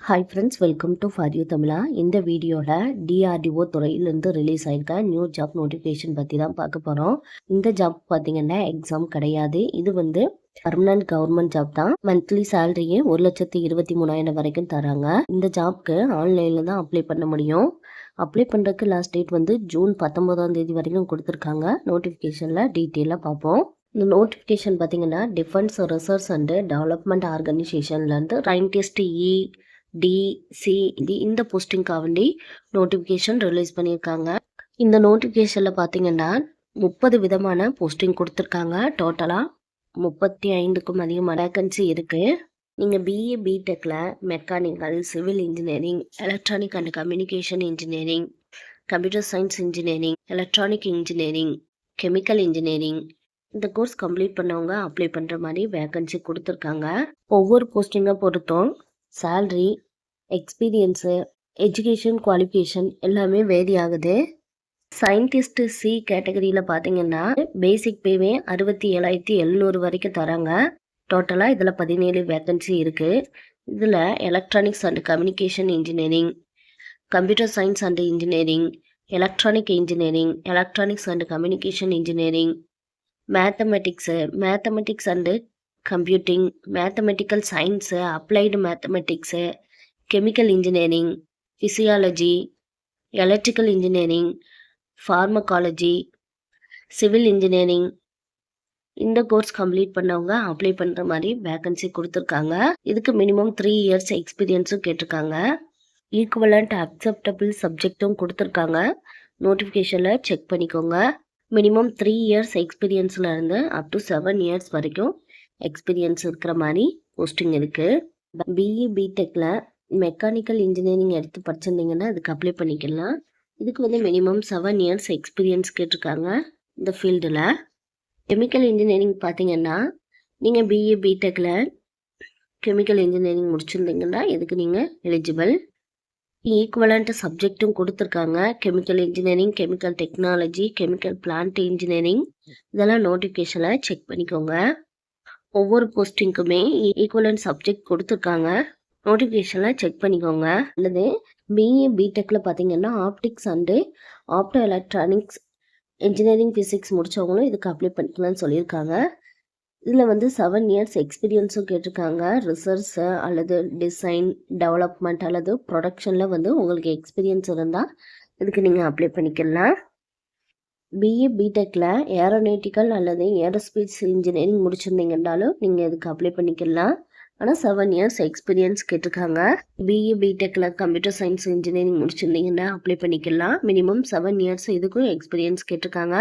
Hi friends, welcome to for you Tamizha. இந்த வீடியோவில் DRDO துறையிலேருந்து ரிலீஸ் ஆகிருக்க நியூ ஜாப் நோட்டிஃபிகேஷன் பற்றி தான் பார்க்க போகிறோம். இந்த ஜாப் பார்த்தீங்கன்னா எக்ஸாம் கிடையாது. இது வந்து பர்மனன்ட் கவர்மெண்ட் ஜாப் தான். மந்த்லி சேலரியே 1,23,000 வரைக்கும் தராங்க. இந்த ஜாப்க்கு ஆன்லைனில் தான் அப்ளை பண்ண முடியும். அப்ளை பண்ணுறதுக்கு லாஸ்ட் டேட் வந்து ஜூன் 19 வரைக்கும் கொடுத்துருக்காங்க. நோட்டிஃபிகேஷனில் டீட்டெயிலாக பார்ப்போம். இந்த நோட்டிஃபிகேஷன் பார்த்தீங்கன்னா டிஃபென்ஸ் ரிசர்ச் அண்ட் டெவலப்மெண்ட் ஆர்கனைசேஷன்லேருந்து சயின்டிஸ்ட் டிசிடி இந்த போஸ்டிங்காக வேண்டி நோட்டிஃபிகேஷன் ரிலீஸ் பண்ணியிருக்காங்க. இந்த நோட்டிஃபிகேஷனில் பார்த்தீங்கன்னா 30 விதமான போஸ்டிங் கொடுத்துருக்காங்க. டோட்டலாக 35க்கும் அதிகமாக வேக்கன்சி இருக்குது. நீங்கள் பிஏ பிடெக்கில் mechanical, civil engineering, electronic and communication engineering, computer science engineering, electronic engineering, chemical engineering இந்த கோர்ஸ் கம்ப்ளீட் பண்ணவங்க அப்ளை பண்ணுற மாதிரி வேக்கன்சி கொடுத்துருக்காங்க. ஒவ்வொரு போஸ்டிங்கை பொறுத்தும் சேல்ரி, எக்ஸ்பீரியன்ஸு, எஜுகேஷன் குவாலிஃபிகேஷன் எல்லாமே வேரி ஆகுது. சயின்டிஸ்ட் சி கேட்டகரியில் பார்த்தீங்கன்னா பேசிக் பேவே 67,700 வரைக்கும் தராங்க. டோட்டலாக இதில் 17 வேக்கன்சி இருக்குது. இதில் electronics and communication engineering, computer science and engineering, electronic engineering, electronics and communication engineering, mathematics and computing, mathematical science, applied mathematics, chemical engineering, physiology, electrical engineering, pharmacology, civil engineering இந்த course complete பண்ணவங்க apply பண்ணுற மாதிரி vacancy கொடுத்துருக்காங்க. இதுக்கு minimum 3 years எக்ஸ்பீரியன்ஸும் கேட்டிருக்காங்க. Equivalent acceptable சப்ஜெக்டும் கொடுத்துருக்காங்க. நோட்டிஃபிகேஷனில் check பண்ணிக்கோங்க. மினிமம் 3 இயர்ஸ் எக்ஸ்பீரியன்ஸில் இருந்து அப் டு 7 இயர்ஸ் வரைக்கும் எக்ஸ்பீரியன்ஸ் இருக்கிற மாதிரி போஸ்டிங் இருக்குது. பிஇ பிடெக்கில் மெக்கானிக்கல் இன்ஜினியரிங் எடுத்து படிச்சிருந்தீங்கன்னா இதுக்கு அப்ளை பண்ணிக்கலாம். இதுக்கு வந்து மினிமம் 7 இயர்ஸ் எக்ஸ்பீரியன்ஸ் கேட்டிருக்காங்க இந்த ஃபீல்டில். கெமிக்கல் இன்ஜினியரிங் பார்த்தீங்கன்னா நீங்கள் பிஇ பிடெக்கில் கெமிக்கல் இன்ஜினியரிங் முடிச்சிருந்தீங்கன்னா இதுக்கு நீங்கள் எலிஜிபிள். ஈக்குவலண்ட் சப்ஜெக்டும் கொடுத்துருக்காங்க. Chemical engineering, chemical technology, chemical plant engineering இதெல்லாம் நோட்டிஃபிகேஷனில் செக் பண்ணிக்கோங்க. ஒவ்வொரு போஸ்டிங்க்குமே ஈக்குவலண்ட் சப்ஜெக்ட் கொடுத்துருக்காங்க. நோட்டிஃபிகேஷனில் செக் பண்ணிக்கோங்க. அல்லது பிஏ பிடெக்கில் பார்த்தீங்கன்னா optics and opto electronics engineering physics முடித்தவங்களும் இதுக்கு அப்ளை பண்ணிக்கலாம்னு சொல்லியிருக்காங்க. இதில் வந்து 7 இயர்ஸ் எக்ஸ்பீரியன்ஸும் கேட்டிருக்காங்க. ரிசர்ச்சு அல்லது டிசைன், டெவலப்மெண்ட் அல்லது ப்ரொடக்ஷனில் வந்து உங்களுக்கு எக்ஸ்பீரியன்ஸ் இருந்தால் இதுக்கு நீங்கள் அப்ளை பண்ணிக்கலாம். பிஏ பிடெக்கில் ஏரோநாட்டிக்கல் அல்லது ஏரோஸ்பேஸ் இன்ஜினியரிங் முடிச்சிருந்தீங்கன்னாலும் நீங்கள் இதுக்கு அப்ளை பண்ணிக்கலாம். ஆனால் 7 இயர்ஸ் எக்ஸ்பீரியன்ஸ் கேட்டிருக்காங்க. பிஏ பிடெக்கில் கம்ப்யூட்டர் சயின்ஸ் இன்ஜினியரிங் முடிச்சிருந்தீங்கன்னா அப்ளை பண்ணிக்கலாம். மினிமம் 7 இயர்ஸ் இதுக்கும் எக்ஸ்பீரியன்ஸ் கேட்டிருக்காங்க.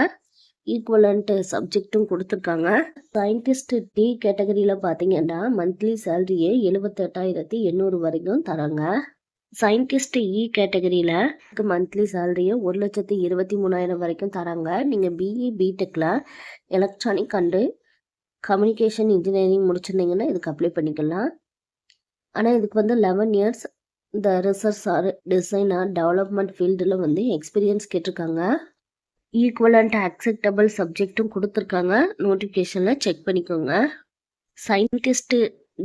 ஈக்குவலண்ட் சப்ஜெக்டும் கொடுத்துருக்காங்க. சயின்டிஸ்ட் டி கேட்டகரியில் பார்த்தீங்கன்னா மந்த்லி சேலரியே 78,800 வரைக்கும் தராங்க. சயின்டிஸ்ட் இ கேட்டகரியில் மந்த்லி சேலரியை 1,23,000 வரைக்கும் தராங்க. நீங்கள் பிஇ பிடெக்கில் எலக்ட்ரானிக் அண்டு கம்யூனிகேஷன் இன்ஜினியரிங் முடிச்சிருந்தீங்கன்னா இதுக்கு அப்ளை பண்ணிக்கலாம். ஆனால் இதுக்கு வந்து 11 இயர்ஸ் இந்த research or design or development ஃபீல்டில் வந்து எக்ஸ்பீரியன்ஸ் கேட்டிருக்காங்க. ஈக்குவலண்ட் அக்செப்டபிள் சப்ஜெக்டும் கொடுத்துருக்காங்க. நோட்டிஃபிகேஷனில் செக் பண்ணிக்கோங்க. சயின்டிஸ்ட்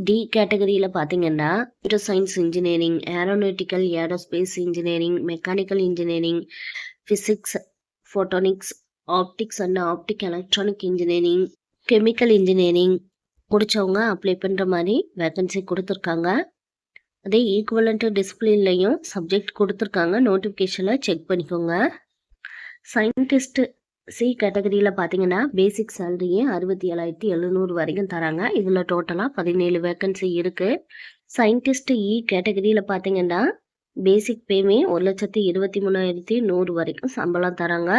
டி கேட்டகரியில் பார்த்தீங்கன்னா computer science engineering, aeronautical aerospace engineering, mechanical engineering, physics, photonics, optics and optic electronic engineering, chemical engineering முடித்தவங்க அப்ளை பண்ணுற மாதிரி வேக்கன்சி கொடுத்துருக்காங்க. அதே ஈக்குவலண்ட் டிசிப்ளின்லையும் சப்ஜெக்ட் கொடுத்துருக்காங்க. நோட்டிஃபிகேஷனில் செக் பண்ணிக்கோங்க. சயின்டிஸ்ட் சி கேட்டகரியில் பார்த்தீங்கன்னா பேசிக் சேலரியே 67,700 வரைக்கும் தராங்க. இதில் டோட்டலாக 17 வேக்கன்சி இருக்குது. சயின்டிஸ்ட் இ கேட்டகரியில் பார்த்தீங்கன்னா பேசிக் பேமே 1,23,100 வரைக்கும் சம்பளம் தராங்க.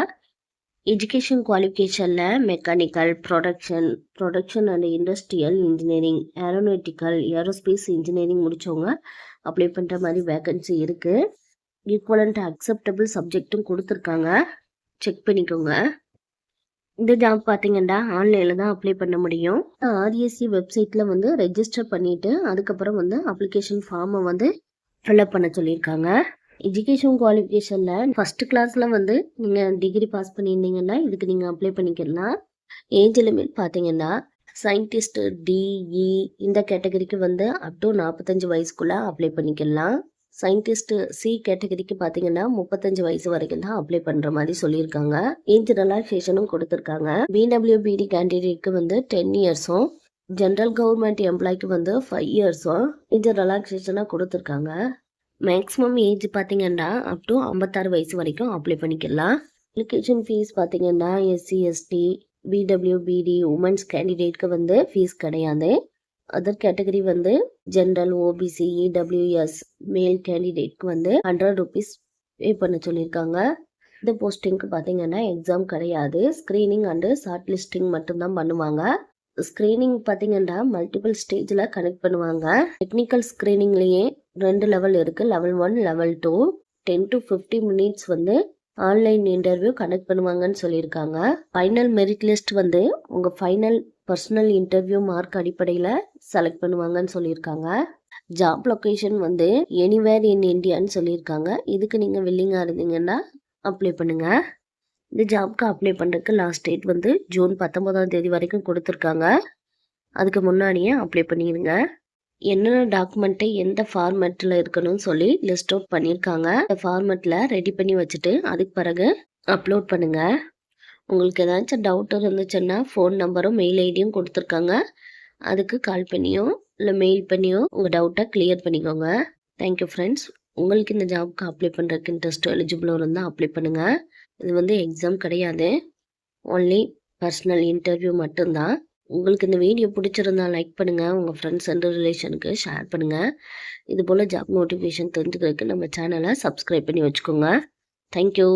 எஜுகேஷன் குவாலிஃபிகேஷனில் mechanical, production and industrial engineering, aeronautical, aerospace engineering முடித்தவங்க அப்ளை பண்ணுற மாதிரி வேக்கன்சி இருக்குது. ஈக்குவலண்ட் அக்செப்டபிள் சப்ஜெக்டும் கொடுத்துருக்காங்க. செக் பண்ணிக்கோங்க. இந்த ஜாப் பார்த்தீங்கன்னா ஆன்லைனில் தான் அப்ளை பண்ண முடியும். ஆர்எஸ்சி வெப்சைட்டில் வந்து ரெஜிஸ்டர் பண்ணிவிட்டு அதுக்கப்புறம் வந்து அப்ளிகேஷன் ஃபார்மை வந்து ஃபில்அப் பண்ண சொல்லியிருக்காங்க. எஜுகேஷன் குவாலிஃபிகேஷனில் ஃபஸ்ட்டு கிளாஸில் வந்து நீங்கள் டிகிரி பாஸ் பண்ணியிருந்தீங்கன்னா இதுக்கு நீங்கள் அப்ளை பண்ணிக்கலாம். ஏஜ் லிமிட் பார்த்தீங்கன்னா சயின்டிஸ்ட் டிஇ இந்த கேட்டகரிக்கு வந்து அப் டு 45 வயசுக்குள்ள அப்ளை பண்ணிக்கலாம். சயின்டிஸ்ட் சி கேட்டகரிக்கு பார்த்தீங்கன்னா 35 வயசு வரைக்கும் தான் அப்ளை பண்ற மாதிரி சொல்லியிருக்காங்க. ஏஜ் ரிலாக்ஸேஷனும் கொடுத்துருக்காங்க. பிடபிள்யூபிடி கேண்டிடேட்க்கு வந்து 10 இயர்ஸும் ஜென்ரல் கவர்மெண்ட் எம்ப்ளாய்க்கு வந்து 5 இயர்ஸும் ஏஜ் ரிலாக்ஸேஷனாக கொடுத்துருக்காங்க. மேக்ஸிமம் ஏஜ் பார்த்தீங்கன்னா அப் டு 56 வயசு வரைக்கும் அப்ளை பண்ணிக்கலாம். அப்ளிகேஷன் ஃபீஸ் பார்த்தீங்கன்னா எஸ்சி எஸ்டி பிடபிள்யூபிடி உமன்ஸ் கேண்டிடேட்க்கு வந்து ஃபீஸ் கிடையாது. அதர் கேட்டகரி வந்து ஜென்ரல் ஓபிசி இடபிள்யூஎஸ் மேல் கேண்டிடேட்க்கு வந்து 100 rupees பே பண்ண சொல்லியிருக்காங்க. இந்த போஸ்டிங்க்கு பார்த்தீங்கன்னா எக்ஸாம் கிடையாது. ஸ்க்ரீனிங் அண்டு ஷார்ட் லிஸ்டிங் மட்டும்தான் பண்ணுவாங்க. ஸ்க்ரீனிங் பார்த்தீங்கன்னா மல்டிபிள் ஸ்டேஜில் கனெக்ட் பண்ணுவாங்க. டெக்னிக்கல் ஸ்க்ரீனிங்லேயே 2 லெவல் இருக்குது. லெவல் 1 லெவல் 2 10 to 50 minutes வந்து ஆன்லைன் இன்டர்வியூ கனெக்ட் பண்ணுவாங்கன்னு சொல்லியிருக்காங்க. ஃபைனல் மெரிட் லிஸ்ட் வந்து உங்கள் ஃபைனல் பர்சனல் இன்டர்வியூ மார்க் அடிப்படையில் செலக்ட் பண்ணுவாங்கன்னு சொல்லியிருக்காங்க. ஜாப் லொக்கேஷன் வந்து எனிவேர் இன் இந்தியான்னு சொல்லியிருக்காங்க. இதுக்கு நீங்கள் வில்லிங்காக இருந்தீங்கன்னா அப்ளை பண்ணுங்கள். இந்த ஜாப்க்கு அப்ளை பண்ணுறதுக்கு லாஸ்ட் டேட் வந்து ஜூன் 19ஆம் தேதி வரைக்கும் கொடுத்துருக்காங்க. அதுக்கு முன்னாடியே அப்ளை பண்ணிடுங்க. என்னென்ன டாக்குமெண்ட்டை எந்த ஃபார்மேட்டில் இருக்கணும்னு சொல்லி லிஸ்ட் அவுட் பண்ணியிருக்காங்க. இந்த ஃபார்மேட்டில் ரெடி பண்ணி வச்சுட்டு அதுக்கு பிறகு அப்லோட் பண்ணுங்கள். உங்களுக்கு ஏதாச்சும் டவுட் இருந்துச்சுன்னா ஃபோன் நம்பரும் மெயில் ஐடியும் கொடுத்துருக்காங்க. அதுக்கு கால் பண்ணியோ இல்லை மெயில் பண்ணியோ உங்கள் டவுட்டை கிளியர் பண்ணிக்கோங்க. Thank you friends. உங்களுக்கு இந்த ஜாப்க்கு அப்ளை பண்ணுறதுக்கு இன்ட்ரெஸ்ட் எலிஜிபிளாக இருந்தால் அப்ளை பண்ணுங்கள். இது வந்து எக்ஸாம் கிடையாது. ஒன்லி பர்சனல் இன்டர்வியூ மட்டும்தான். உங்களுக்கு இந்த வீடியோ பிடிச்சிருந்தா லைக் பண்ணுங்கள். உங்கள் ஃப்ரெண்ட்ஸ் அண்ட் ரிலேஷனுக்கு ஷேர் பண்ணுங்கள். இது போல் ஜாப் நோட்டிஃபிகேஷன் தெரிஞ்சுக்கிறதுக்கு நம்ம சேனலை சப்ஸ்கிரைப் பண்ணி வச்சுக்கோங்க. தேங்க்யூ.